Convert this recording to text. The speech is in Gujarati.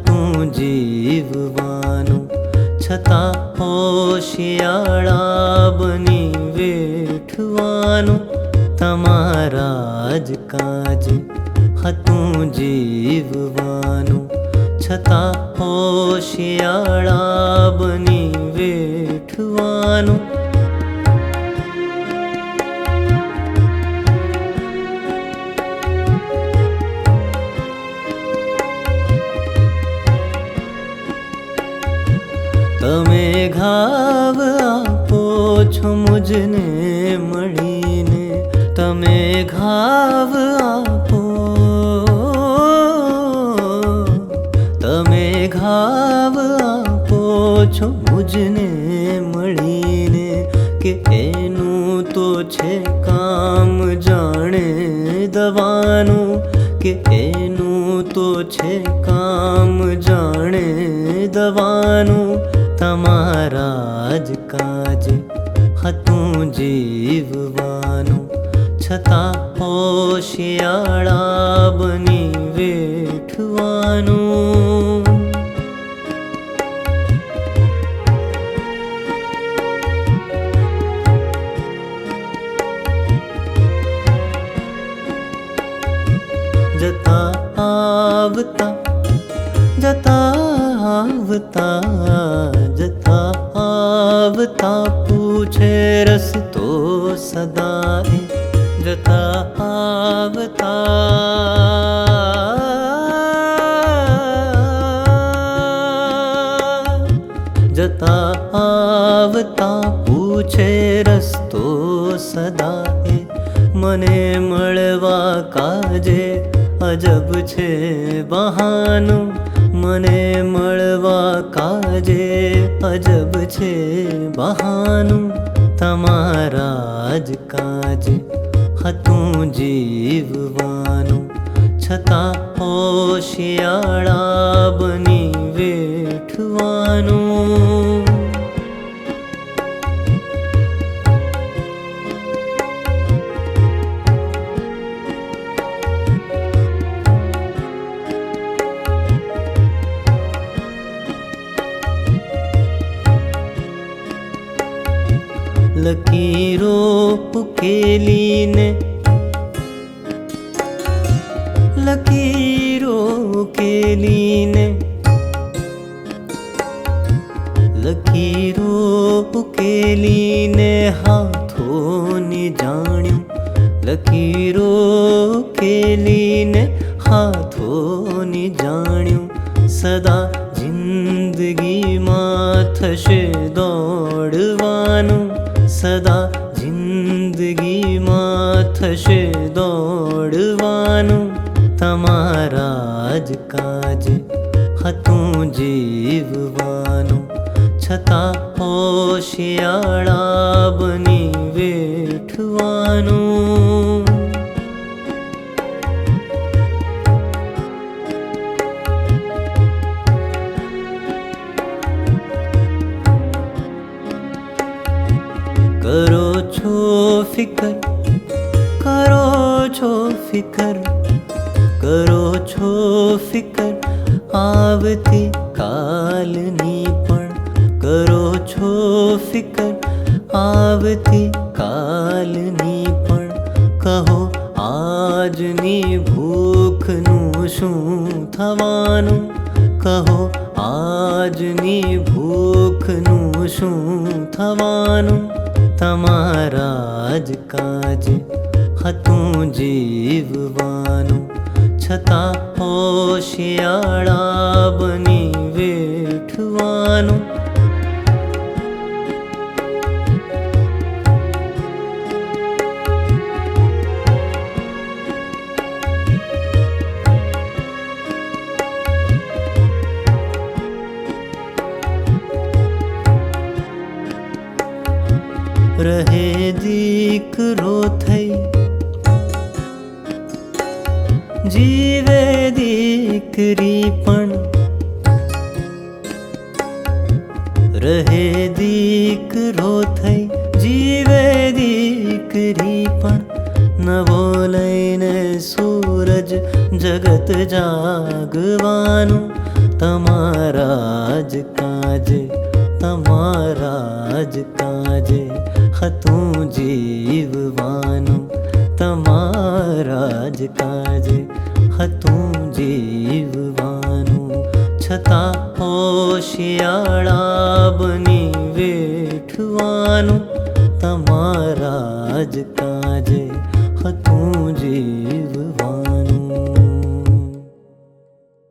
હતું જીવવાનું, છતાં હોશિયાળા બની વેઠવાનું. તમારા જ કાજે હતું જીવવાનું, છતાં હોશિયાળા બની વેઠવાનું. તમે ઘાવ આપો છો મુજને મળીને, તમે ઘાવ આપો, તમે ઘાવ આપો છો મુજને મળીને, કે એનું તો છે કામ જાણે દવાનું, કે એનું તો છે કામ જાણે દવાનું. તમારા જ કાજે હતું જીવવાનું, છતાં હોશિયાળા બની વેઠવાનું. જતા આવતા, જતા આવતા, જતા આવતા પૂછે રસ્તો સદાએ, જતા આવતા, જતા આવતા પૂછે રસ્તો સદાએ. મને મળવા કાજે અજબ છે બહાનું, મને મળવા કાજે અજબ છે બહાનું. તમારા જ કાજે હતું જીવવાનું, છતાં હોશિયાળા બની વેઠવાનું. લકીરો ઉકેલીને, લકીરો ઉકેલીને, લકીરો ઉકેલીને હાથોની જાણ્યું, લકીરો ઉકેલીને હાથોની જાણ્યું. સદા જિંદગીમાં થશે દોડવાનું, સદા જિંદગીમાં થશે દોડવાનું. તમારા જ કાજે હતું જીવવાનું, છતાં હોશિયાળા બની વેઠવાનું. કરો છો ફિકર, કરો છો ફિકર, કરો છો ફિકર આવતી કાલની પણ, કરો છો ફિકર આવતી કાલની પણ. કહો આજની ભૂખનું શું થવાનું, કહો આજની ભૂખનું શું થવાનું. તમારા જ કાજે હતું જીવવાનું, છતાં હોશિયાળા બની વેઠવાનું. રહે દીકરો થઈ, જીવે દીકરી પણ, રહે દીકરો થઈ, જીવે દીકરી પણ. નવો લઈને સૂરજ જ જગત જાગવાનું, તમારા જ કાજે, તમારા જ કાજે હતું જીવવાનું, તમારા જ કાજે હતું જીવવાનું. છતાં હોશિયાળા બની વેઠવાનું, તમારા જ કાજે હતું જીવવાનું.